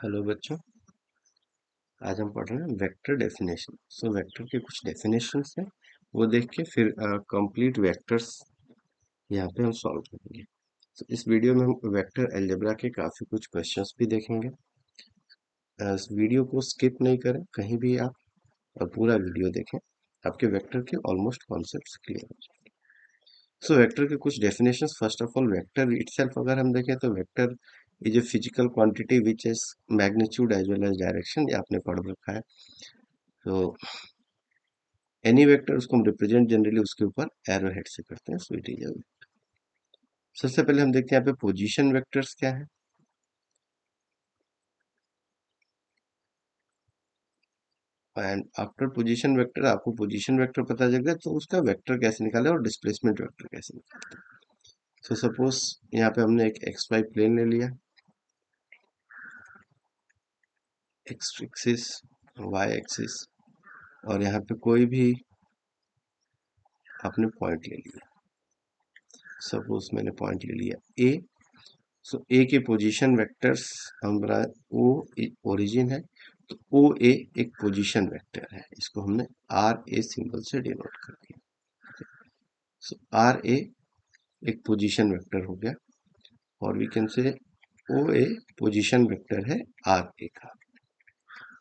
Hello बच्चों, आज हम पढ़ रहे हैं वेक्टर डेफिनेशन। वेक्टर के कुछ डेफिनेशंस हैं, वो देख के फिर कंप्लीट वेक्टर्स यहाँ पे हम सॉल्व करेंगे। इस वीडियो में हम वेक्टर अलजेब्रा के काफ़ी कुछ क्वेश्चंस भी देखेंगे। इस वीडियो को स्किप नहीं करें कहीं भी आप, और पूरा वीडियो देखें, आपके वेक्टर के ऑलमोस्ट कॉन्सेप्ट्स क्लियर हो जाएंगे। वेक्टर के कुछ definitions. First of all, vector itself अगर हम देखें तो vector is a physical quantity which is magnitude as well as direction. ये आपने पढ़ रखा है। तो एनी वेक्टर उसको हम रिप्रेजेंट जनरली उसके ऊपर एरो हेड से करते हैं। So it is. सबसे पहले हम देखते हैं यहाँ पे पोजीशन वेक्टर्स क्या है। एंड आफ्टर पोजीशन वेक्टर आपको पोजीशन वेक्टर पता चल गया तो उसका वेक्टर कैसे निकाले और डिस्प्लेसमेंट वेक्टर कैसे निकालते हैं। सपोज यहाँ पे हमने एक एक्स वाई प्लेन ले लिया, एक्स एक्सिस, वाई एक्सिस, और यहाँ पे कोई भी आपने पॉइंट ले लिया। सपोज मैंने पॉइंट ले लिया ए। ए के पोजीशन वेक्टर्स हमारा ओ ओरिजिन है, तो ओ ए एक पोजीशन वेक्टर है, इसको हमने आर ए सिंबल से डिनोट कर दिया। आर ए एक पोजीशन वेक्टर हो गया, और we can say O A position vector है आर ए का।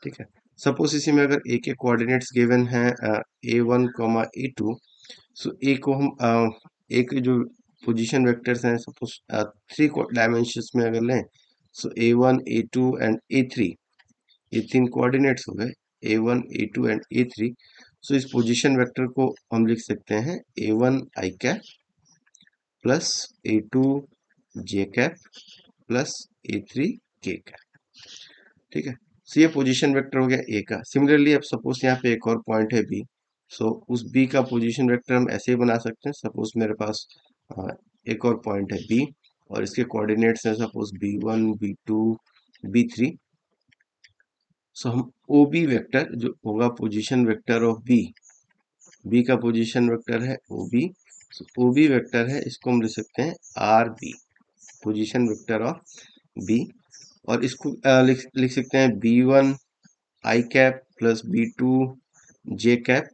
ठीक है। सपोज इसी में अगर ए के कोऑर्डिनेट्स गिवन है A one comma A two, so A को हम ए के जो पोजीशन वेक्टर्स हैं, सपोज थ्री डायमेंशंस में अगर लें, so A one A two and A three, ये तीन कोऑर्डिनेट्स हो गए, A one A two and A three. So इस पोजीशन वेक्टर को हम लिख सकते हैं A one I cap plus A two J cap plus A three के कैप। ठीक है। सो ये पोजीशन वेक्टर हो गया ए का। सिमिलरली अब सपोज यहाँ पे एक और पॉइंट है बी, सो उस बी का पोजीशन वेक्टर हम ऐसे ही बना सकते हैं। सपोज मेरे पास एक और पॉइंट है बी, और इसके कोऑर्डिनेट्स हैं suppose B one B two B three. So हम ओ बी वेक्टर जो होगा position vector of B, B का पोजीशन वेक्टर है O B, O B vector है, इसको हम लिख सकते हैं R B, position vector of B. और इसको लिख सकते हैं बी वन आई कैप प्लस बी टू जे कैप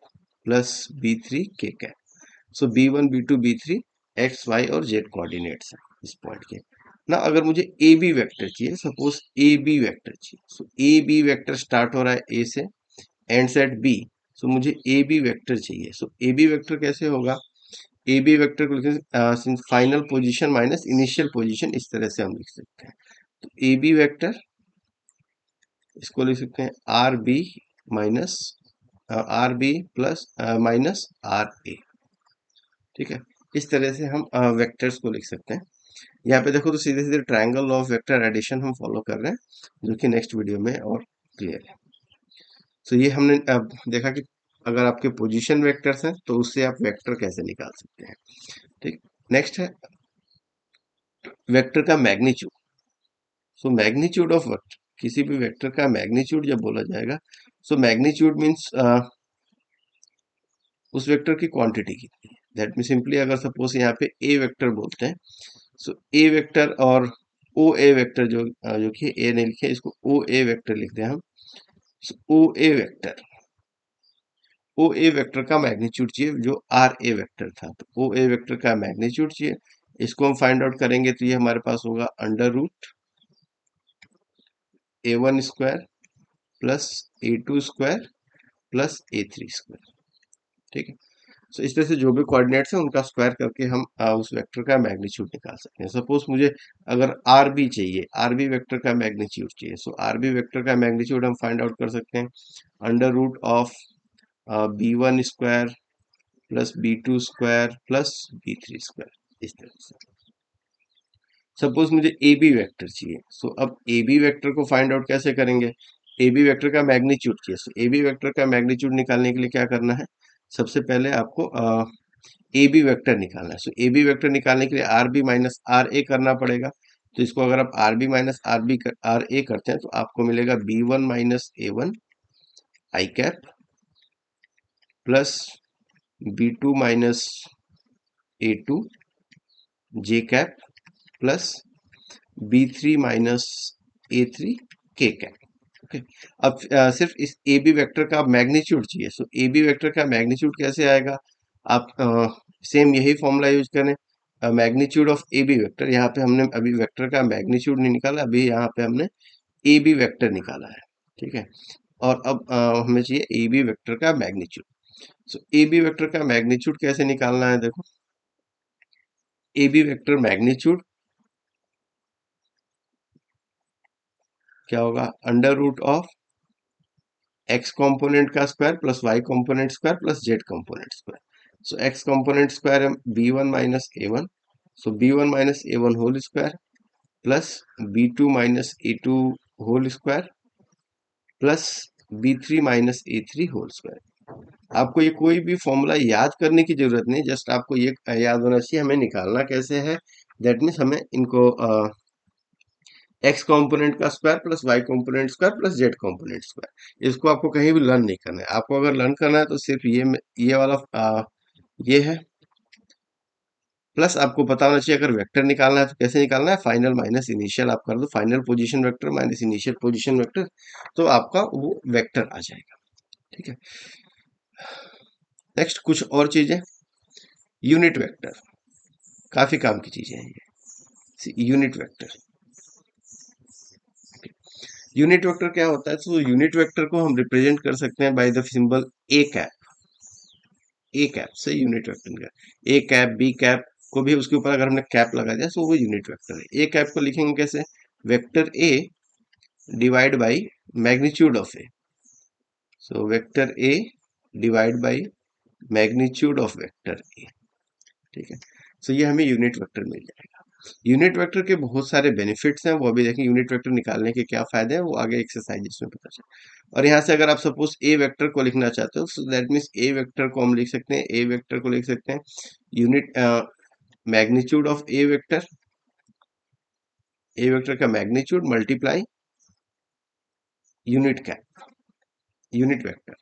प्लस बी थ्री के cap. So B one B two B three x Y और जेड कोऑर्डिनेट्स हैं इस पॉइंट के ना। अगर मुझे ए बी वेक्टर चाहिए, सपोज ए बी वेक्टर चाहिए, so a b vector start हो रहा है ए से, एंड्स एट बी, सो मुझे ए बी वेक्टर चाहिए। सो ए बी वेक्टर कैसे होगा, ए बी वेक्टर को लिखते हैं final position minus initial position, इस तरह से हम लिख सकते हैं। तो ए बी वेक्टर इसको लिख सकते हैं R B minus R B plus minus are A. ठीक है। इस तरह से हम वेक्टर्स को लिख सकते हैं। यहाँ पे देखो तो सीधे सीधे triangle law of vector addition हम फॉलो कर रहे हैं, जो कि नेक्स्ट वीडियो में और क्लियर है। ये हमने अब देखा कि अगर आपके पोजीशन वेक्टर्स हैं तो उससे आप वेक्टर कैसे निकाल सकते हैं। ठीक। नेक्स्ट है वेक्टर का मैग्नीट्यूड। मैग्नीट्यूड ऑफ वेक्टर, किसी भी वेक्टर का मैग्नीट्यूड जब बोला जाएगा, मैग्नीट्यूड मीन्स उस वेक्टर की क्वांटिटी कितनी है। दैट मीन सिंपली अगर सपोज यहाँ पे ए वेक्टर बोलते हैं, ए वेक्टर और ओ ए वेक्टर जो कि ए नहीं लिखे, इसको ओ ए वेक्टर लिखते हैं हम। ओ ए वेक्टर, ओ ए वेक्टर का मैग्नीट्यूड चाहिए जो आर ए वेक्टर था, तो ओ ए वेक्टर का मैग्नीट्यूड चाहिए। इसको हम फाइंड आउट करेंगे तो ये हमारे पास होगा under root a one square plus A two square plus A three square. ठीक है। इस तरह से जो भी कोऑर्डिनेट्स हैं उनका स्क्वायर करके हम उस वेक्टर का मैग्नीट्यूड निकाल सकते हैं। सपोज मुझे अगर आर बी चाहिए, आर बी वेक्टर का मैग्नीट्यूड चाहिए, सो आर बी वेक्टर का मैग्नीट्यूड हम फाइंड आउट कर सकते हैं under root of b one square plus B two square plus B three square, इस तरह से। सपोज मुझे ए बी वेक्टर चाहिए, अब ए बी वेक्टर को फाइंड आउट कैसे करेंगे, ए बी वेक्टर का मैग्नीट्यूड चाहिए। ए बी वेक्टर का मैग्नीट्यूड निकालने के लिए क्या करना है, सबसे पहले आपको ए बी वेक्टर निकालना है। ए बी वेक्टर निकालने के लिए r B minus are a करना पड़ेगा। तो इसको अगर आप r B minus are a करते हैं तो आपको मिलेगा बी वन माइनस ए वन आई cap plus B two minus ए टू जे cap plus B three minus ए थ्री के कैप। ओके, अब सिर्फ इस ए बी वेक्टर का मैग्नीट्यूड चाहिए। सो ए बी वेक्टर का मैग्नीट्यूड कैसे आएगा? आप सेम यही फॉर्मूला यूज करें, magnitude of a b vector. यहाँ पे हमने अभी वेक्टर का मैग्नीट्यूड नहीं निकाला, अभी यहाँ पे हमने ए बी वेक्टर निकाला है। ठीक है, और अब हमें चाहिए ए बी वेक्टर का magnitude. So a b vector का मैग्नीट्यूड कैसे निकालना है? देखो, ए बी वेक्टर मैग्नीट्यूड क्या होगा? Under root of X component का square plus Y component square plus Z component square. So X component square है बी वन माइनस ए one, so B one minus ए one whole square plus B two minus ए two whole square plus B three minus ए three whole square. आपको ये कोई भी formula याद करने की जरूरत नहीं, जस्ट आपको ये याद होना चाहिए हमें निकालना कैसे है। दैट मीन्स हमें इनको एक्स कंपोनेंट का square plus Y component square plus Z component square, इसको आपको कहीं भी लर्न नहीं करना है। आपको अगर लर्न करना है तो सिर्फ ये वाला ये है। प्लस आपको पता होना चाहिए अगर वेक्टर निकालना है तो कैसे निकालना है, फाइनल माइनस इनिशियल आप कर दो, final position vector minus initial position vector, तो आपका वो वेक्टर आ जाएगा। ठीक है, नेक्स्ट कुछ और चीजें, यूनिट वेक्टर, काफी काम की चीजें हैं ये। यूनिट वेक्टर, यूनिट वेक्टर क्या होता है? तो यूनिट वेक्टर को हम रिप्रेजेंट कर सकते हैं by the symbol A cap. A cap से यूनिट वेक्टर का ए कैप बी कैप को भी उसके ऊपर अगर हमने कैप लगा दिया तो वो यूनिट वेक्टर है। ए कैप को लिखेंगे कैसे? Vector A divide by magnitude of A. So vector A divide by magnitude of vector A. ठीक है, सो ये हमें यूनिट वेक्टर मिल जाएगा। यूनिट वेक्टर के बहुत सारे बेनिफिट्स हैं, वो अभी देखें यूनिट वेक्टर निकालने के क्या फायदे हैं, वो आगे एक्सरसाइजेस में पता चले। और यहाँ से अगर आप सपोज ए वेक्टर को लिखना चाहते हो, सो दैट मीन्स ए वेक्टर को हम लिख सकते हैं, ए वेक्टर को लिख सकते हैं unit magnitude of A vector, A vector का magnitude multiply unit cap, unit vector.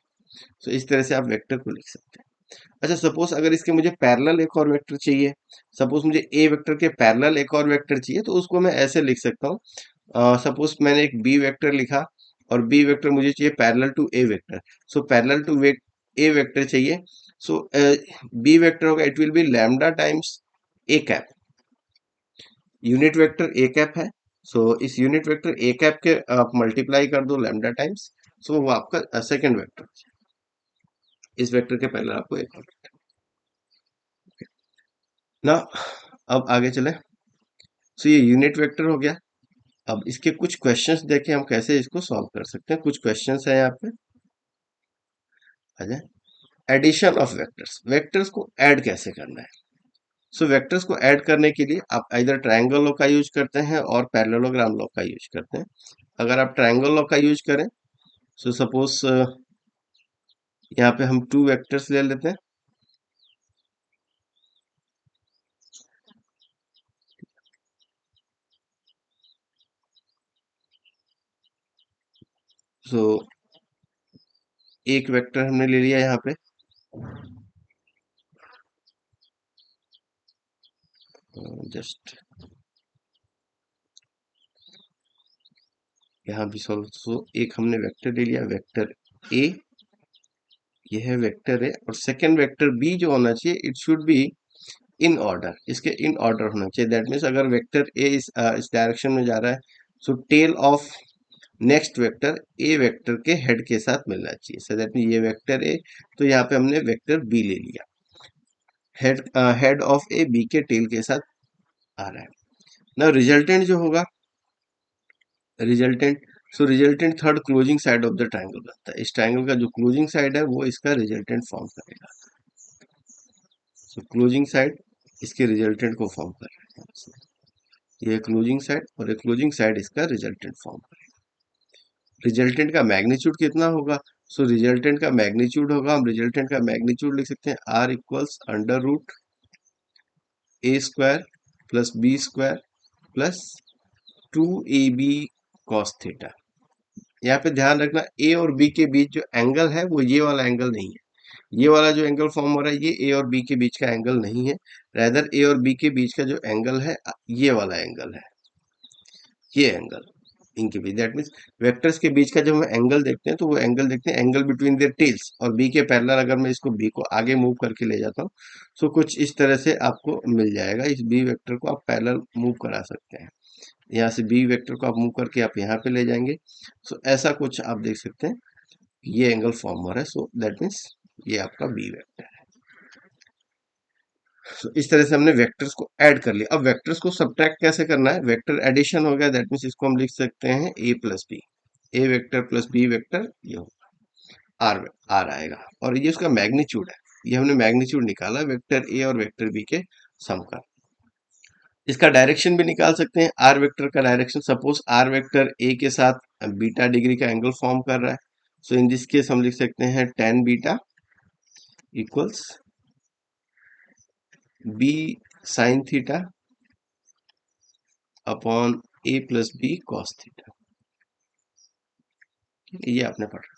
So इस तरह से आप वेक्टर को लिख सकते हैं। अच्छा, सपोज अगर इसके मुझे पैरेलल एक और वेक्टर चाहिए, सपोज मुझे ए वेक्टर के पैरेलल एक और वेक्टर चाहिए, तो उसको मैं ऐसे लिख सकता हूँ। सपोज मैंने एक बी वेक्टर लिखा और बी वेक्टर मुझे चाहिए parallel to a vector. So parallel to a vector चाहिए, सो बी वेक्टर होगा, it will be lambda times a cap. Unit vector a cap है, सो इस यूनिट वेक्टर ए कैप के आप मल्टीप्लाई कर दो लैम्डा टाइम्स, सो वो आपका सेकेंड वेक्टर, इस वेक्टर के पहले आपको एक और ना। अब आगे चले, सो ये यूनिट वेक्टर हो गया। अब इसके कुछ क्वेश्चंस देखें हम कैसे इसको सॉल्व कर सकते हैं। कुछ क्वेश्चंस है यहाँ पे, आ जाए। एडिशन ऑफ वेक्टर्स, वेक्टर्स को ऐड कैसे करना है? सो वेक्टर्स को ऐड करने के लिए आप इधर ट्रायंगल लॉ का यूज करते हैं और पैरेललोग्राम लॉ का यूज करते हैं। अगर आप ट्रायंगल लॉ का यूज करें, सो सपोज यहाँ पे हम टू वेक्टर्स ले लेते हैं। सो एक वेक्टर हमने ले लिया यहाँ पे, जस्ट यहाँ भी सॉल्व। सो एक हमने वेक्टर ले लिया, वेक्टर ए, यह है वेक्टर है, और सेकेंड वेक्टर बी जो होना चाहिए, it should be in order, इसके इन ऑर्डर होना चाहिए। दैट मीन्स अगर वेक्टर ए इस डायरेक्शन में जा रहा है, so tail of next vector A vector के हेड के साथ मिलना चाहिए। सो दैट मीन ये वेक्टर ए, तो यहाँ पे हमने वेक्टर बी ले लिया, head head of a b के टेल के साथ आ रहा है ना। रिजल्टेंट जो होगा, resultant, so resultant third closing side of the triangle बनता है। इस ट्राइंगल का जो क्लोजिंग साइड है वो इसका रिजल्टेंट फॉर्म करेगा। सो क्लोजिंग साइड इसके रिजल्टेंट को फॉर्म कर रहा है, ये क्लोजिंग साइड, और ये क्लोजिंग साइड इसका रिजल्टेंट फॉर्म करेगा। रिजल्टेंट का मैग्नीट्यूड कितना होगा? सो रिजल्टेंट का मैग्नीट्यूड होगा, हम रिजल्टेंट का मैग्नीट्यूड लिख सकते हैं r equals under root a square plus b square plus two a b cos theta. यहाँ पे ध्यान रखना, ए और बी के बीच जो एंगल है वो ये वाला एंगल नहीं है। ये वाला जो एंगल फॉर्म हो रहा है ये ए और बी के बीच का एंगल नहीं है, रैदर ए और बी के बीच का जो एंगल है ये वाला एंगल है, ये एंगल इनके बीच, दैट मीन्स वेक्टर्स के बीच का जब हम एंगल देखते हैं तो वो एंगल देखते हैं एंगल बिटवीन देयर टेल्स, और बी के पैरेलल अगर मैं इसको बी को आगे मूव करके ले जाता हूँ सो कुछ इस तरह से आपको मिल जाएगा। इस बी वेक्टर को आप पैरेलल मूव करा सकते हैं, यहाँ से बी वेक्टर को आप मूव करके आप यहाँ पे ले जाएंगे। सो ऐसा कुछ आप देख सकते हैं, ये एंगल फॉर्म हो रहा है, सो दैट मीन्स ये आपका बी वेक्टर है। तो इस तरह से हमने वेक्टर्स को ऐड कर लिया। अब वेक्टर्स को सब्ट्रैक्ट कैसे करना है, वेक्टर एडिशन हो गया, दैट मीन्स इसको हम लिख सकते हैं ए प्लस बी, ए वेक्टर प्लस बी वेक्टर, ये आर आर आएगा, और ये उसका मैग्नीट्यूड है, ये हमने मैग्नीट्यूड निकाला वेक्टर ए और वेक्टर बी के सम का। इसका डायरेक्शन भी निकाल सकते हैं, आर वेक्टर का direction, suppose r vector a के साथ बीटा डिग्री का एंगल फॉर्म कर रहा है, सो इन दिस केस हम लिख सकते हैं tan beta equals B sine theta upon A plus B cos theta. ये आपने पढ़ा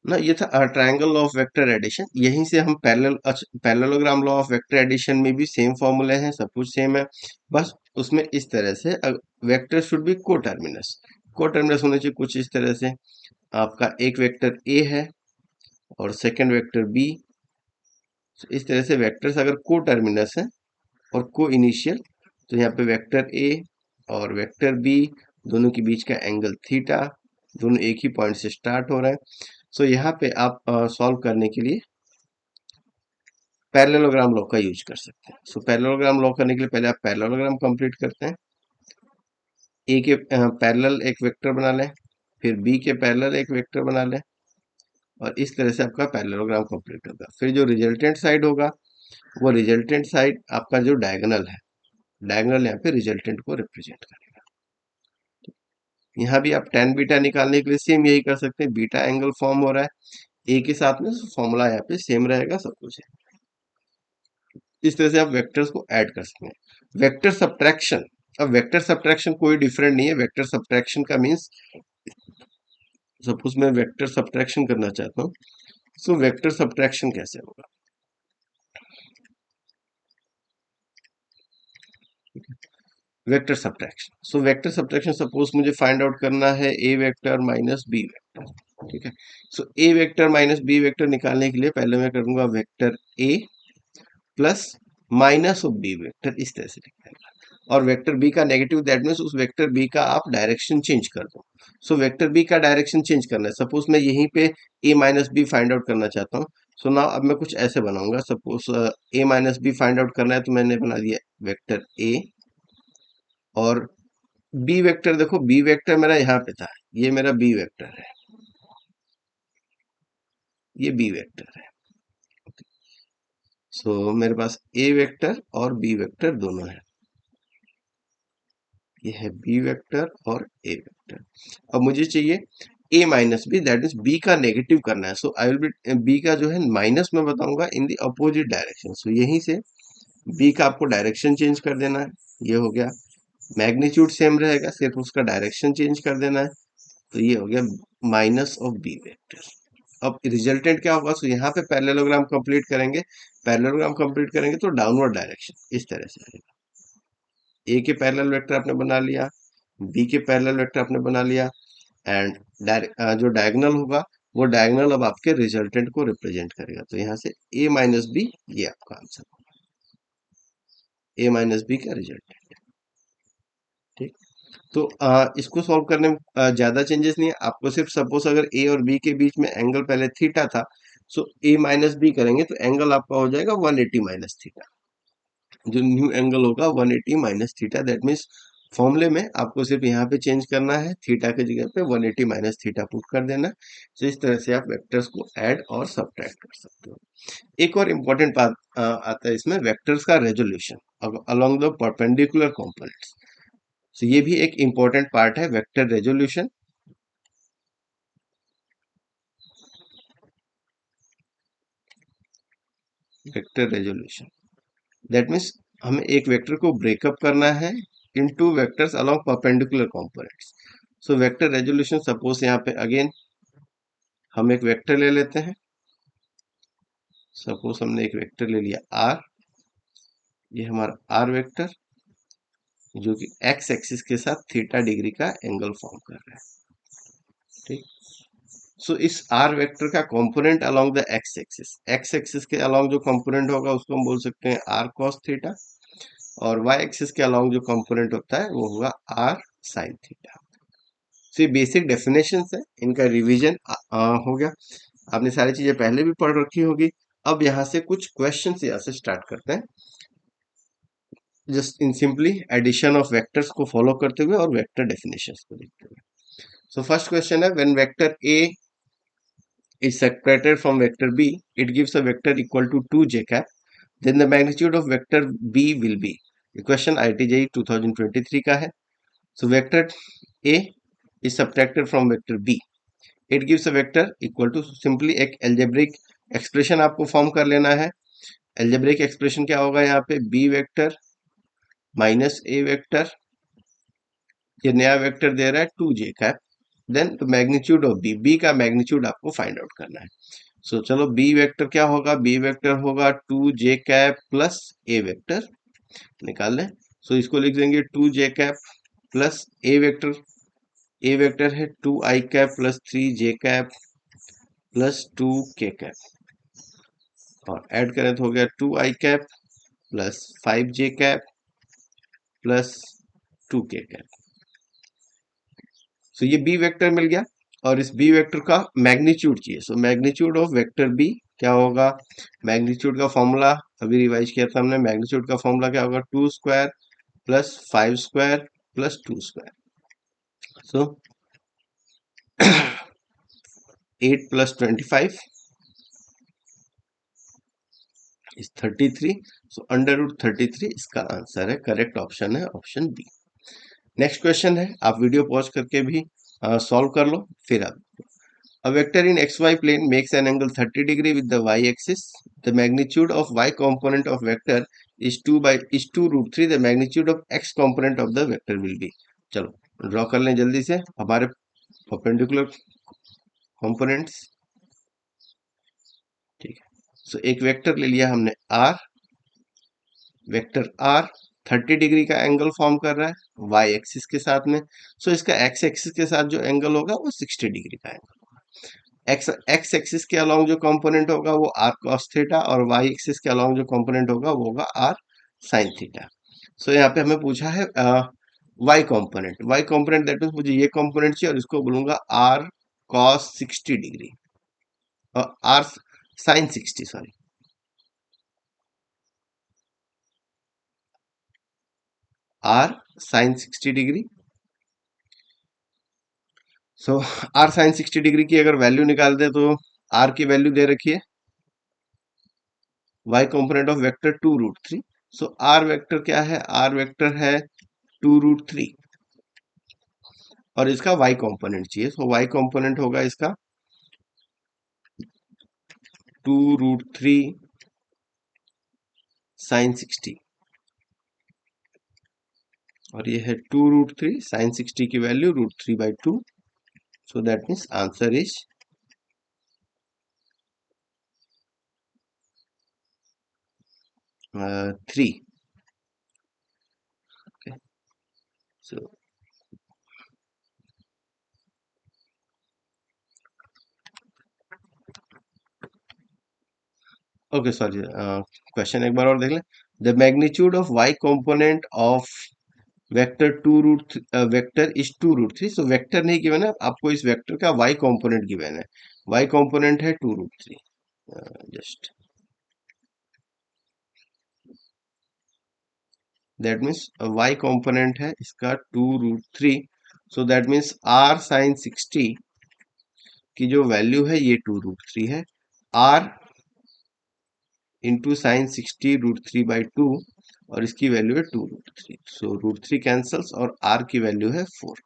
ना, ये था ट्रायंगल ऑफ वेक्टर एडिशन। यहीं से हम parallelogram law of vector addition में भी सेम फॉर्मूले हैं, सब कुछ सेम है, बस उसमें इस तरह से वेक्टर शुड बी कोटर्मिनस, कोटर्मिनस होने चाहिए कुछ इस तरह से। आपका एक वेक्टर ए है और सेकंड वेक्टर बी, इस तरह से वेक्टर्स अगर कोटर्मिनस है और को इनिशियल, तो यहाँ पे वेक्टर ए और वेक्टर बी दोनों के बीच का एंगल थीटा, दोनों एक ही पॉइंट से स्टार्ट हो रहा है। सो यहाँ पे आप सॉल्व करने के लिए पैरेललोग्राम लॉ का यूज कर सकते हैं। सो पैरेललोग्राम लॉ करने के लिए पहले आप पैरेललोग्राम कंप्लीट करते हैं, ए के पैरेलल एक वेक्टर बना लें, फिर बी के पैरेलल एक वेक्टर बना लें, और इस तरह से आपका पैरेललोग्राम कंप्लीट होगा। फिर जो रिजल्टेंट साइड होगा वो रिजल्टेंट साइड आपका जो डायगोनल है, डायगोनल यहाँ पे रिजल्टेंट को रिप्रेजेंट करेगा। यहाँ भी आप tan बीटा निकालने के लिए सेम यही कर सकते हैं, बीटा एंगल फॉर्म हो रहा है ए के साथ में, फॉर्मूला यहाँ पे सेम रहेगा, सब कुछ है। इस तरह से आप वेक्टर्स को ऐड कर सकते हैं। वेक्टर सब्ट्रैक्शन, अब वेक्टर सब्ट्रैक्शन कोई डिफरेंट नहीं है, वेक्टर सब्ट्रैक्शन का मीन्स सपोज मैं वेक्टर सब्ट्रैक्शन करना चाहता हूँ, सो वेक्टर सब्ट्रैक्शन कैसे होगा, vector subtraction. So vector subtraction suppose मुझे फाइंड आउट करना है a vector minus b vector, ठीक है। So a vector minus b vector निकालने के लिए पहले मैं करूंगा vector a plus minus of b vector, इस तरह से लिखेगा, और वेक्टर बी का नेगेटिव, दैट मीन्स उस वेक्टर बी का आप डायरेक्शन चेंज कर दो। सो वेक्टर बी का डायरेक्शन चेंज करना है, सपोज मैं यहीं पे ए माइनस बी फाइंड आउट करना चाहता हूँ। सो नाउ अब मैं कुछ ऐसे बनाऊंगा, सपोज ए माइनस बी फाइंड आउट करना है, तो मैंने बना दिया वेक्टर ए, और बी वेक्टर देखो, बी वेक्टर मेरा यहाँ पे था, ये मेरा बी वेक्टर है, ये बी वेक्टर है। सो मेरे पास ए वेक्टर और बी वेक्टर दोनों है, ये है बी वेक्टर और ए वेक्टर। अब मुझे चाहिए A minus B, that means B का नेगेटिव करना है। So I will B B का जो है माइनस में बताऊंगा इन दी अपोजिट डायरेक्शन। सो यहीं से बी का आपको डायरेक्शन चेंज कर देना है, ये हो गया, मैग्नीट्यूड सेम रहेगा, सिर्फ उसका डायरेक्शन चेंज कर देना है, तो ये हो गया माइनस ऑफ बी वेक्टर। अब रिजल्टेंट क्या होगा, सो यहाँ पे पैरेललोग्राम कंप्लीट करेंगे, पैरेललोग्राम कंप्लीट करेंगे तो डाउनवर्ड डायरेक्शन इस तरह से आएगा, ए के पैरेलल वेक्टर आपने बना लिया, बी के पैरेलल वेक्टर आपने बना लिया, एंड जो डायगोनल होगा वो डायगोनल अब आपके रिजल्टेंट को रिप्रेजेंट करेगा, तो यहाँ से ए माइनस बी, ये आपका आंसर होगा, ए माइनस बी का रिजल्टेंट, ठीक। तो इसको सॉल्व करने में ज्यादा चेंजेस नहीं है, आपको सिर्फ सपोज अगर ए और बी के बीच में एंगल पहले थीटा था, सो ए माइनस बी करेंगे तो एंगल आपका हो जाएगा 180 माइनस थीटा, जो न्यू एंगल होगा 180 माइनस थीटा, दैट मीन्स फॉर्मूले में आपको सिर्फ यहाँ पे चेंज करना है, थीटा की जगह पे 180 माइनस थीटा पुट कर देना। तो इस तरह से आप वेक्टर्स को ऐड और सब्ट्रैक्ट कर सकते हो। एक और इम्पोर्टेंट बात आता है इसमें, वेक्टर्स का resolution along the perpendicular components. तो ये भी एक इम्पोर्टेंट पार्ट है, vector resolution. Vector resolution that means हमें एक वेक्टर को ब्रेकअप करना है in two vectors along perpendicular components. So vector resolution, suppose यहाँ पे अगेन हम एक वेक्टर ले लेते हैं, सपोज हमने एक वेक्टर ले लिया आर, ये हमारा आर वेक्टर, जो कि एक्स एक्सिस के साथ थीटा डिग्री का एंगल फॉर्म कर रहा है। ठीक। सो इस आर वेक्टर का component along the x axis के अलोंग जो कंपोनेंट होगा उसको हम बोल सकते हैं आर कॉस थीटा, और वाई एक्सिस के अलोंग जो कंपोनेंट होता है वो होगा आर साइन थीटा। तो ये बेसिक डेफिनेशन है, इनका रिवीजन हो गया। आपने सारी चीजें पहले भी पढ़ रखी होगी। अब यहाँ से कुछ क्वेश्चन यहाँ से स्टार्ट करते हैं, just in simply addition of vectors को फॉलो करते हुए और वेक्टर डेफिनेशंस को देखते हुए। सो फर्स्ट क्वेश्चन है, when vector a is separated from vector b, it gives a vector equal to 2 j cap, then the magnitude of vector b will be. ये question IIT-JEE 2023 का है। So vector a is subtracted from vector b, it gives a vector equal to, simply एक algebraic expression आपको form कर लेना है। algebraic expression क्या होगा यहाँ पे, b vector minus a vector, ये नया वेक्टर दे रहा है 2j cap, then the magnitude of b का मैग्नीट्यूड आपको फाइंड आउट करना है। सो चलो बी वेक्टर क्या होगा, बी वेक्टर होगा 2j cap plus A vector, निकाल लें। सो इसको लिख देंगे 2j cap plus A vector, A vector है 2i cap plus 3j cap plus 2k cap, और ऐड करें तो हो गया 2i cap plus 5j cap plus 2k cap. So ये बी वेक्टर मिल गया, और इस बी वेक्टर का मैग्नीट्यूड चाहिए। So magnitude of vector b क्या होगा, मैग्नीट्यूड का फॉर्मूला अभी रिवाइज किया था हमने, मैग्नीट्यूड का फॉर्मूला क्या होगा, 2 square plus 5 square plus 2 square. So 8 plus 25 is 33। So under root 33 इसका आंसर है, करेक्ट ऑप्शन है ऑप्शन बी। नेक्स्ट क्वेश्चन है, आप वीडियो पॉज करके भी सॉल्व कर लो, फिर आप A vector in xy plane makes an angle 30 degree with the y-axis. The magnitude of y component of vector is 2 root 3. The magnitude of x component of the vector will be. चलो draw कर लें जल्दी से हमारे perpendicular components. ठीक है, सो एक vector ले लिया हमने r, वेक्टर r 30 डिग्री का एंगल फॉर्म कर रहा है y एक्सिस के साथ में। सो इसका x एक्सिस के साथ जो एंगल होगा वो 60 डिग्री का एंगल। एक्स एक्सिस के अलोंग जो कंपोनेंट होगा वो आर कॉस थीटा, और वाई एक्सिस के अलोंग जो कंपोनेंट होगा वो होगा आर साइन थीटा। सो यहाँ पे हमें पूछा है वाई कंपोनेंट दैट मीन्स मुझे ये कंपोनेंट चाहिए, और इसको बोलूंगा आर कॉस 60 डिग्री, और r sine 60, sorry, r sine 60 degree. So r sine 60 degree की अगर वैल्यू निकाल दे तो आर की वैल्यू दे रखी है y component of vector 2 root 3। So r vector क्या है, आर वेक्टर है 2 रूट 3, और इसका y कंपोनेंट चाहिए। सो y कंपोनेंट होगा इसका 2 रूट 3 साइन 60, और ये है 2 रूट 3 साइन 60 की value root 3 by 2। So that means answer is 3। Okay, so okay sorry, question एक बार और देख लें। The magnitude of y component of vector 2 root vector is 2 root 3। So vector नहीं गिवन है आपको, इस वेक्टर का y कंपोनेंट गिवन है, y कंपोनेंट है 2 root 3। Just that means y component है इसका 2 root 3। So that means r sign 60 की जो वैल्यू है ये 2 रूट 3 है, r into sine 60 root 3 by 2, और इसकी वैल्यू है 2 रूट 3। सो रूट 3 कैंसल्स, और r की वैल्यू है 4।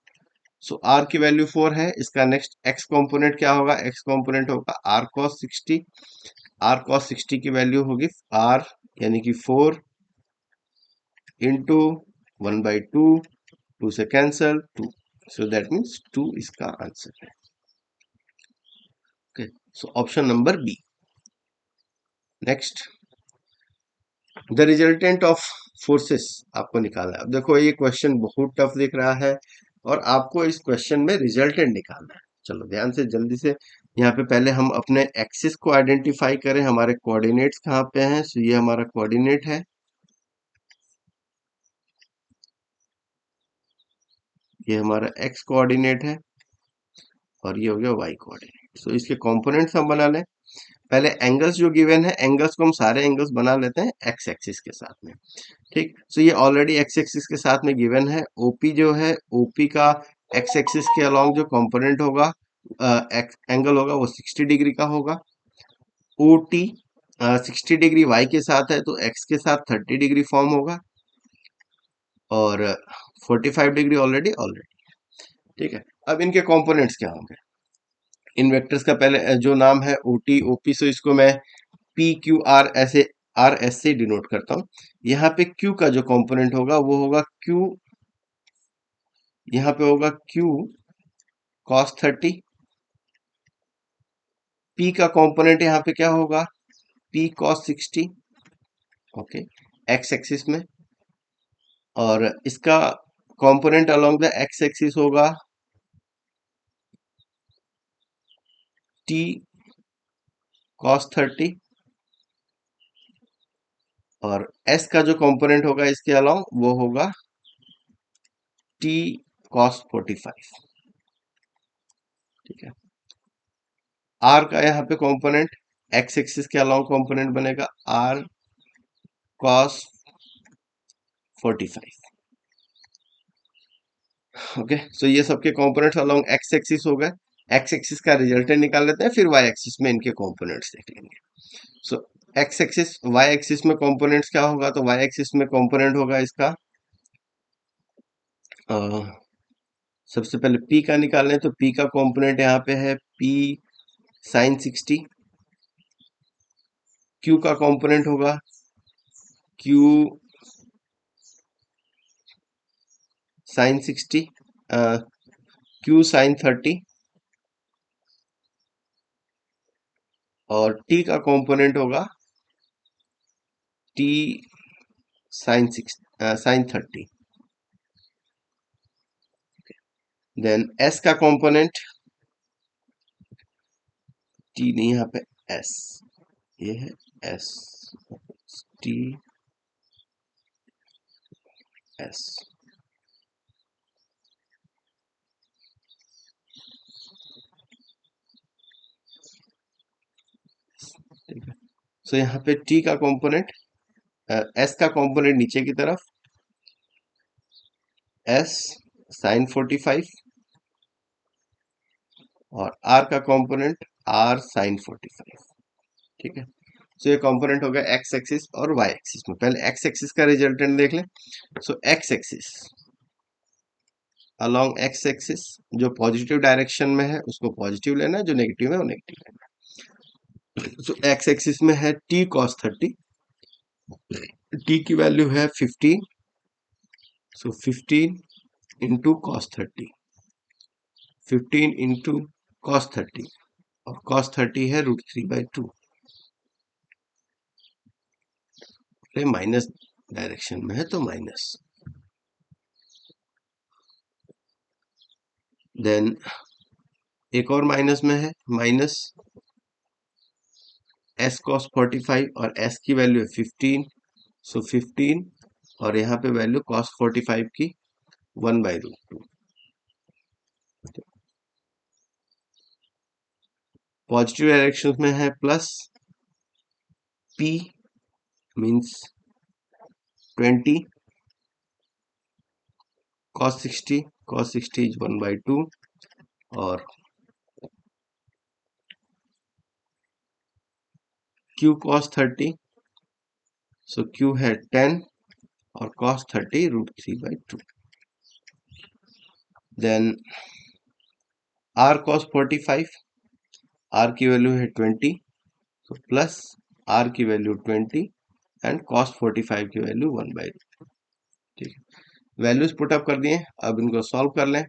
सो r की वैल्यू 4 है, इसका नेक्स्ट x कंपोनेंट क्या होगा, x कंपोनेंट होगा r cos 60। r cos 60 की वैल्यू होगी r यानी कि 4 इंटू 1 बाई 2, 2 से कैंसल 2। सो दैट मीन्स 2 इसका आंसर है। Okay, so option number b. Next, the resultant of forces आपको निकालना है। अब देखो ये क्वेश्चन बहुत टफ दिख रहा है और आपको इस क्वेश्चन में रिजल्टेंट निकालना है। चलो ध्यान से जल्दी से, यहाँ पे पहले हम अपने एक्सिस को आइडेंटिफाई करें, हमारे कोऑर्डिनेट्स कहाँ पे हैं। सो ये हमारा कोऑर्डिनेट है, ये हमारा एक्स कोऑर्डिनेट है और ये हो गया वाई कोऑर्डिनेट। सो इसके कंपोनेंट्स हम बना लें। पहले एंगल्स जो गिवन है, एंगल्स को हम सारे एंगल्स बना लेते हैं एक्स एक्सिस के साथ में। ठीक, सो ये ऑलरेडी एक्स एक्सिस के साथ में गिवन है। ओपी जो है, ओपी का एक्स एक्सिस के अलोंग जो कंपोनेंट होगा, एंगल होगा, वो 60 डिग्री का होगा। ओ टी 60 डिग्री वाई के साथ है तो एक्स के साथ 30 डिग्री फॉर्म होगा, और 45 डिग्री ऑलरेडी ऑलरेडी। ठीक है, अब इनके कंपोनेंट्स क्या होंगे। इन वेक्टर्स का पहले जो नाम है ओ टी ओ पी, सो इसको मैं पी क्यू आर ऐसे आर एस से डिनोट करता हूँ। यहाँ पे क्यू का जो कंपोनेंट होगा वो होगा क्यू, यहाँ पे होगा क्यू कॉस 30। पी का कंपोनेंट यहाँ पे क्या होगा, P cos 60। Okay, x axis में। और इसका component along the x axis होगा टी कॉस 30। और एस का जो कंपोनेंट होगा इसके अलोंग वो होगा टी कॉस 45। ठीक है, आर का यहाँ पे कंपोनेंट एक्स एक्सिस के अलोंग कंपोनेंट बनेगा आर कॉस 45। ओके, सो ये सबके कंपोनेंट्स अलोंग एक्स एक्सिस हो गए। एक्स एक्सिस का रिजल्टेंट निकाल लेते हैं, फिर वाई एक्सिस में इनके कंपोनेंट्स देख लेंगे। सो एक्स एक्सिस, वाई एक्सिस में कंपोनेंट्स क्या होगा, तो वाई एक्सिस में कंपोनेंट होगा इसका अ, सबसे पहले पी का निकाल लें तो पी का कंपोनेंट यहाँ पे है पी साइन 60। क्यू का कंपोनेंट होगा क्यू साइन 60, क्यू साइन 30। और टी का कंपोनेंट होगा टी साइन 30। देन एस का कंपोनेंट, टी नहीं यहाँ पे एस, ये है एस, टी एस। ठीक है, सो यहाँ पे टी का कंपोनेंट, एस का कंपोनेंट नीचे की तरफ एस साइन 45, और आर का कंपोनेंट आर साइन 45। ठीक है, सो ये कंपोनेंट हो गया एक्स एक्सिस और वाई एक्सिस में। पहले एक्स एक्सिस का रिजल्टेंट देख लें। So X axis along X axis, जो पॉजिटिव डायरेक्शन में है उसको पॉजिटिव लेना है, जो नेगेटिव है वो नेगेटिव लेना है। सो एक्स एक्सिस में है टी कॉस 30, टी की वैल्यू है 15। सो 15 इंटू कॉस 30, 15 इंटू कॉस 30, और कॉस 30 है √3/2। माइनस डायरेक्शन में है तो माइनस। देन एक और माइनस में है, माइनस एस कॉस 45, और एस की वैल्यू है 15। सो 15, और यहाँ पे वैल्यू कॉस 45 की 1/√2। पॉजिटिव डायरेक्शन में है plus, P means 20 cos 60, cos 60 is 1/2, और q cos 30, सो q है 10 और cos 30 √3/2। Then r cos 45, r की वैल्यू है 20, तो प्लस r की वैल्यू 20 एंड cos 45 की वैल्यू 1/2। ठीक है, वैल्यूज पुटअप कर दिए, अब इनको सॉल्व कर लें।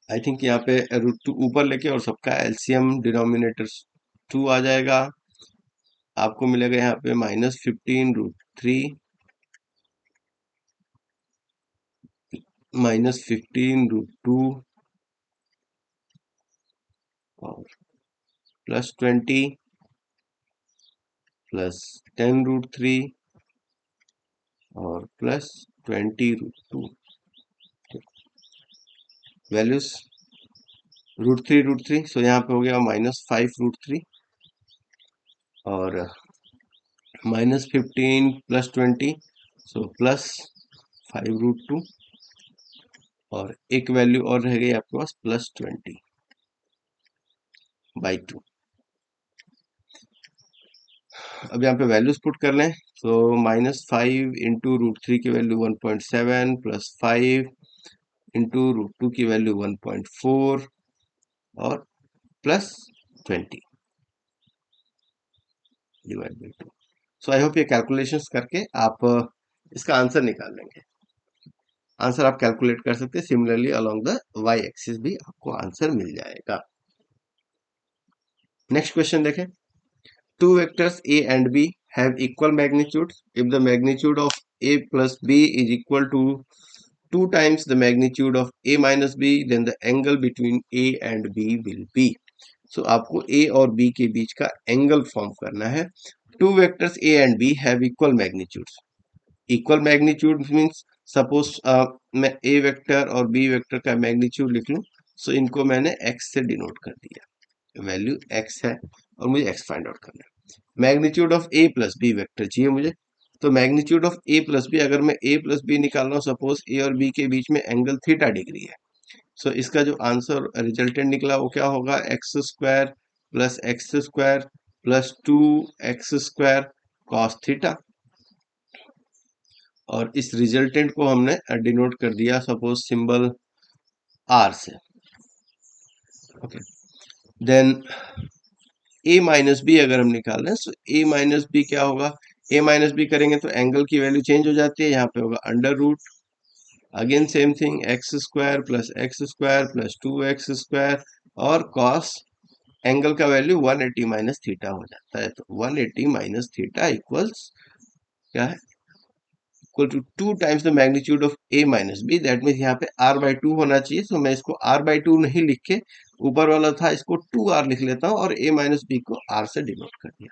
आई थिंक यहाँ पे √2 ऊपर लेके और सबका एलसीएम डिनोमिनेटर 2 आ जाएगा। आपको मिलेगा यहाँ पे -15√3 -15√2 और +20 +10√3 और +20√2 वैल्यूज √3 सो यहाँ पे हो गया -5√3 और -15 +20 सो +5√2 और एक वैल्यू और रह गई आपके पास +20/2। अब यहाँ पे वैल्यूज पुट कर लें तो -5 इंटू √3 की वैल्यू 1.7 +5 इंटू √2 की वैल्यू 1.4 और +20 /2। सो आई होप ये कैलकुलेशंस करके आप इसका आंसर निकाल लेंगे। आंसर आप कैलकुलेट कर सकते हैं। Similarly along the y axis भी आपको आंसर मिल जाएगा। नेक्स्ट क्वेश्चन देखें। Two vectors A and B have equal magnitudes. If the magnitude of A plus B is equal to 2 times the magnitude of A minus B, then the angle between A and B will be. So आपको A और B के बीच का angle form करना है। Two vectors A and B have equal magnitudes. Equal magnitude means suppose मैं A vector और B vector का magnitude लिख लूं, सो इनको मैंने x से डिनोट कर दिया। वैल्यू x है और मुझे x फाइंड आउट करना है। Magnitude of A plus b vector चाहिए मुझे, तो magnitude of A plus b, अगर मैं A प्लस बी निकाल रहा हूँ, सपोज A और B के बीच में एंगल थीटा डिग्री है, सो इसका जो आंसर रिजल्टेंट निकला वो क्या होगा, x² plus x² plus 2x² cos theta. और इस रिजल्टेंट को हमने डिनोट कर दिया सपोज सिंबल r से। Okay, then a minus b अगर हम निकाल रहे हैं, तो a माइनस बी क्या होगा, a माइनस बी करेंगे तो एंगल की वैल्यू चेंज हो जाती है, यहाँ पे होगा under root, again same thing, x² plus x² plus 2x² और कॉस एंगल का वैल्यू 180 माइनस थीटा हो जाता है। तो 180 माइनस थीटा इक्वल्स क्या है, equal to 2 times the magnitude of a minus B. That means यहाँ पे r/2 होना चाहिए। तो मैं इसको r/2 नहीं लिख के, ऊपर वाला था इसको 2r लिख लेता हूँ और a माइनस बी को r से डिनोट कर दिया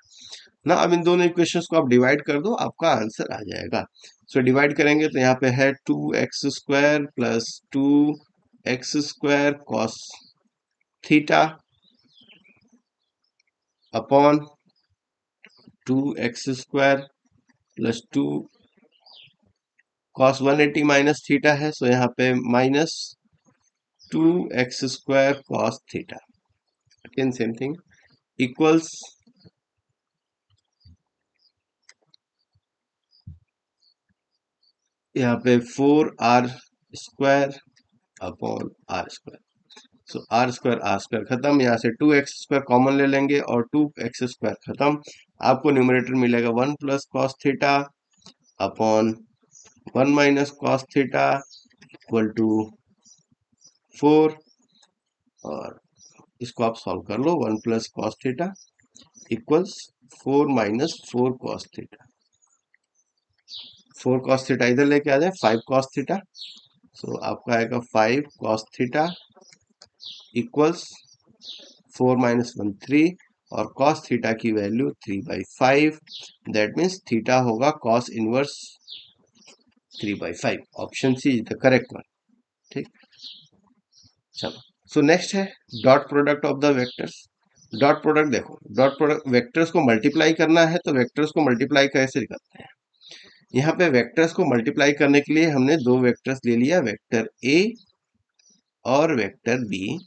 ना। अब इन दोनों इक्वेशंस को आप डिवाइड कर दो, आपका आंसर आ जाएगा। सो डिवाइड करेंगे तो यहाँ पे है 2x² plus 2x² cos theta upon 2x² plus 2 cos 180 minus theta है, सो यहाँ पे minus 2x² cos theta, again same thing, equals यहाँ पे 4r² अपॉन r²। सो r² खत्म, यहाँ से 2x² कॉमन ले लेंगे और 2x² खत्म। आपको न्यूमरेटर मिलेगा 1 plus cos theta upon 1 minus cos theta equal to 4, और इसको आप सॉल्व कर लो। 1 plus cos theta equals 4 minus 4 cos theta. 4 cos theta इधर लेके आ जाए, 5 कॉस थीटा, सो आपका आएगा 5 कॉस थीटा इक्वल्स 4 माइनस 1 3, और कॉस थीटा की वैल्यू 3/5। दैट मीन्स थीटा होगा cos inverse 3/5। Option c is the correct one. ठीक, चलो। सो नेक्स्ट है dot product of the vectors. Dot product देखो, डॉट प्रोडक्ट वेक्टर्स को मल्टीप्लाई करना है, तो वेक्टर्स को मल्टीप्लाई कैसे करते हैं। यहाँ पे वेक्टर्स को मल्टीप्लाई करने के लिए हमने दो वेक्टर्स ले लिया, वेक्टर ए और वेक्टर बी।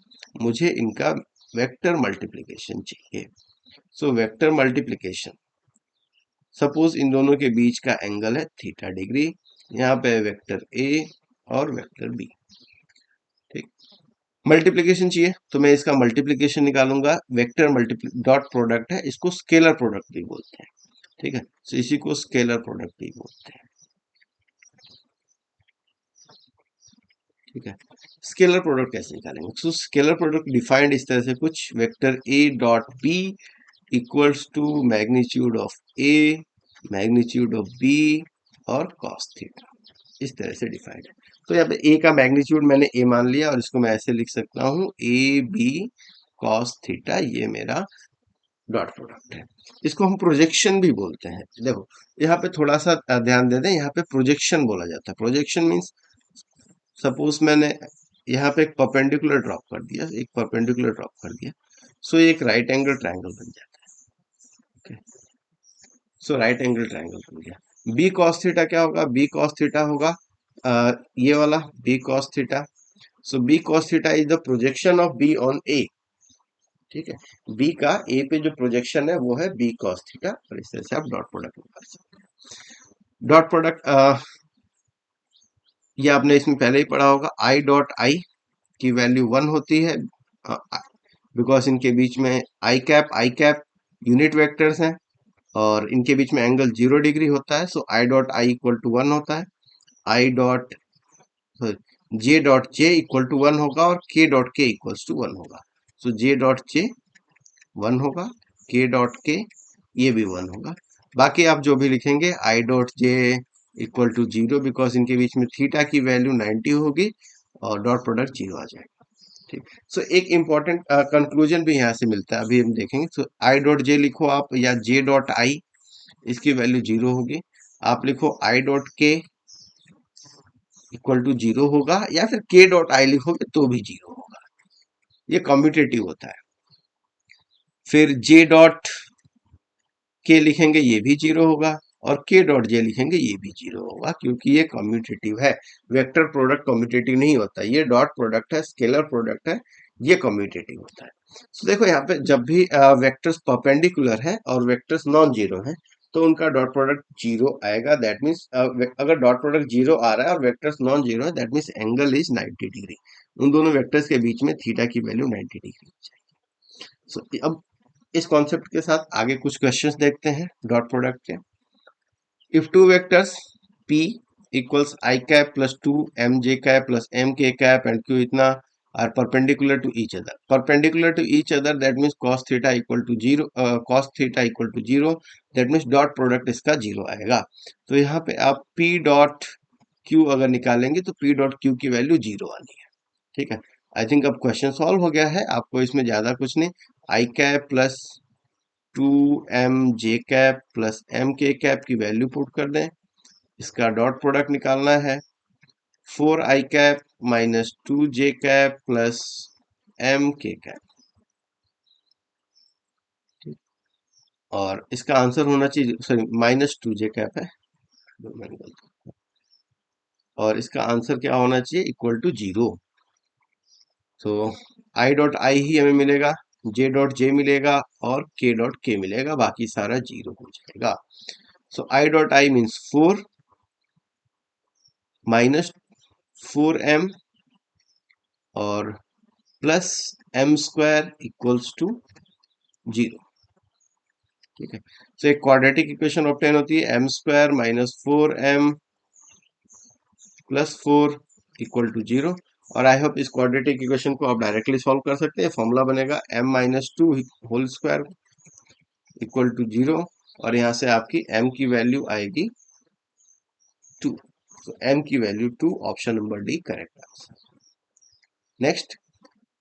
मुझे इनका वेक्टर मल्टीप्लिकेशन चाहिए। So vector multiplication, suppose in दोनों के बीच का एंगल है थीटा डिग्री। यहाँ पे वेक्टर ए और वेक्टर बी। ठीक, मल्टीप्लिकेशन चाहिए तो मैं इसका मल्टीप्लिकेशन निकालूंगा। वेक्टर मल्टीप्ली डॉट प्रोडक्ट है, इसको स्केलर प्रोडक्ट भी बोलते हैं। ठीक है, तो इसी को स्केलर प्रोडक्ट भी बोलते हैं। ठीक है, स्केलर प्रोडक्ट कैसे निकालेंगे। सो स्केलर प्रोडक्ट डिफाइंड इस तरह से कुछ, vector a dot b equals to magnitude of a, magnitude of B और कॉस थीटा। इस तरह से डिफाइंड है। तो यहाँ पे ए का मैग्नीट्यूड मैंने ए मान लिया और इसको मैं ऐसे लिख सकता हूँ ए बी कॉस थीटा, ये मेरा डॉट प्रोडक्ट है। इसको हम प्रोजेक्शन भी बोलते हैं। देखो यहाँ पे थोड़ा सा ध्यान दे दें, यहाँ पे प्रोजेक्शन बोला जाता है। प्रोजेक्शन मीन्स सपोज मैंने यहाँ पे एक परपेंडिकुलर ड्रॉप कर दिया, एक परपेंडिकुलर ड्रॉप कर दिया, सो एक राइट एंगल ट्रायंगल बन जाता है। सो राइट एंगल ट्रायंगल बन गया। बी कॉस थीटा क्या होगा? बी कॉस थीटा होगा ये वाला B cos theta. So B cos theta is the projection of B on A. ठीक है, बी का ए पे जो प्रोजेक्शन है वो है बी कॉस थीटा, और इस तरह से आप डॉट प्रोडक्ट निकाल सकते हैं। डॉट प्रोडक्ट ये आपने इसमें पहले ही पढ़ा होगा। आई डॉट आई की वैल्यू 1 होती है, बिकॉज इनके बीच में आई कैप यूनिट वेक्टर्स हैं और इनके बीच में एंगल 0 डिग्री होता है। So I dot I equal to 1 होता है। I dot J dot J equal to 1 होगा और के डॉट के इक्वल्स टू 1 होगा। सो जे डॉट जे 1 होगा, के डॉट के ये भी 1 होगा। बाकी आप जो भी लिखेंगे i dot J equal to 0, because इनके बीच में थीटा की वैल्यू 90 होगी और डॉट प्रोडक्ट 0 आ जाएगा। ठीक, सो एक इंपॉर्टेंट कंक्लूजन भी यहाँ से मिलता है, अभी हम देखेंगे। सो आई डॉट जे लिखो आप, या जे डॉट आई, इसकी वैल्यू 0 होगी। आप लिखो आई डॉट के इक्वल टू 0 होगा, या फिर के डॉट आई लिखोगे तो भी 0 होगा। ये कम्यूटेटिव होता है। फिर जे डॉट के लिखेंगे ये भी 0 होगा, और के डॉट जे लिखेंगे ये भी 0 होगा, क्योंकि ये कम्यूटेटिव है। वेक्टर प्रोडक्ट कम्यूटेटिव नहीं होता, ये डॉट प्रोडक्ट है, स्केलर प्रोडक्ट है, ये कम्यूटेटिव होता है। तो देखो यहाँ पे जब भी वेक्टर्स परपेंडिकुलर है और वेक्टर्स नॉन जीरो है, तो उनका डॉट प्रोडक्ट 0 आएगा। दैट मीन्स अगर डॉट प्रोडक्ट 0 आ रहा है और वेक्टर्स नॉन जीरो है, that means angle is 90 degree. उन दोनों वेक्टर्स के बीच में थीटा की वैल्यू 90 डिग्री हो जाएगी। सो अब इस कॉन्सेप्ट के साथ आगे कुछ क्वेश्चंस देखते हैं डॉट प्रोडक्ट के। If two vectors p equals I cap plus 2 mj cap plus mk cap and q इतना are perpendicular to each other. Perpendicular to each other, that means cos theta equal to 0, cos theta equal to 0, that means dot product इसका 0 आएगा। तो यहाँ पे आप p dot q अगर निकालेंगे तो p डॉट q की वैल्यू 0 आनी है। ठीक है, आई थिंक अब क्वेश्चन सॉल्व हो गया है, आपको इसमें ज्यादा कुछ नहीं। I cap plus 2m j cap plus m k cap की वैल्यू पुट कर दें, इसका डॉट प्रोडक्ट निकालना है। 4i cap minus 2j cap plus m k cap, और इसका आंसर होना चाहिए, सॉरी -2j कैप है, और इसका आंसर क्या होना चाहिए? Equal to 0। तो आई डॉट आई ही हमें मिलेगा, जे डॉट जे मिलेगा और के डॉट के मिलेगा, बाकी सारा 0 हो जाएगा। So I dot I means 4 minus 4m और plus m square equals to 0। ठीक है, तो एक क्वाड्रेटिक इक्वेशन ऑब्टेन होती है, m square minus 4m plus 4 equal to 0। और आई होप इस क्वाड्रेटिक इक्वेशन को आप डायरेक्टली सॉल्व कर सकते हैं। फॉर्मूला बनेगा m minus 2 whole square equal to 0, और यहाँ से आपकी m की वैल्यू आएगी 2। तो m की value 2, option number D correct answer. Next,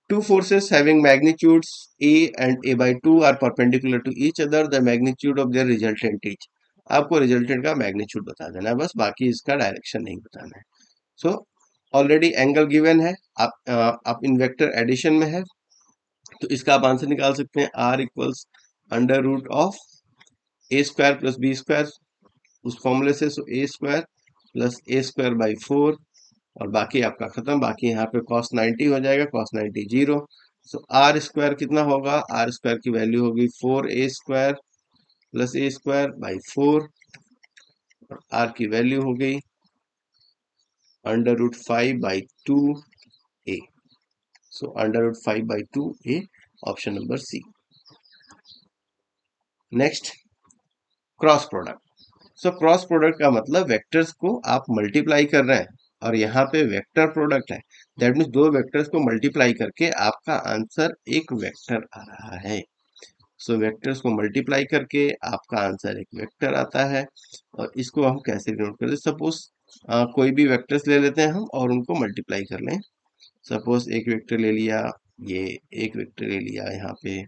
two forces having magnitudes a and a by 2 are perpendicular to each other. The magnitude of their resultant is, आपको resultant का मैग्नीट्यूड बता देना है बस, बाकी इसका डायरेक्शन नहीं बताना है। सो ऑलरेडी एंगल गिवन है, आप इन वेक्टर एडिशन में है, तो इसका आप आंसर निकाल सकते हैं। r equals under root of a square plus b square, उस फॉर्मूले से। So a square plus a square by 4, और बाकी आपका खत्म। बाकी यहाँ पे cos 90 हो जाएगा, cos 90 0। सो आर स्क्वायर कितना होगा? आर स्क्वायर की वैल्यू होगी 4a square plus a square by 4, और आर की वैल्यू हो गई under root 5 by 2a। So under root 5 by 2a, option number c. Next, cross product. So cross product का मतलब वेक्टर्स को आप मल्टीप्लाई कर रहे हैं, और यहाँ पे वेक्टर प्रोडक्ट है। दैट मीन्स दो वेक्टर्स को मल्टीप्लाई करके आपका आंसर एक वेक्टर आ रहा है। सो वेक्टर्स को मल्टीप्लाई करके आपका आंसर एक वेक्टर आता है। और इसको हम कैसे डिनोट करते हैं? सपोज कोई भी वेक्टर्स ले लेते हैं हम और उनको मल्टीप्लाई कर लें। सपोज एक वेक्टर ले लिया, ये एक वेक्टर ले लिया यहाँ पे,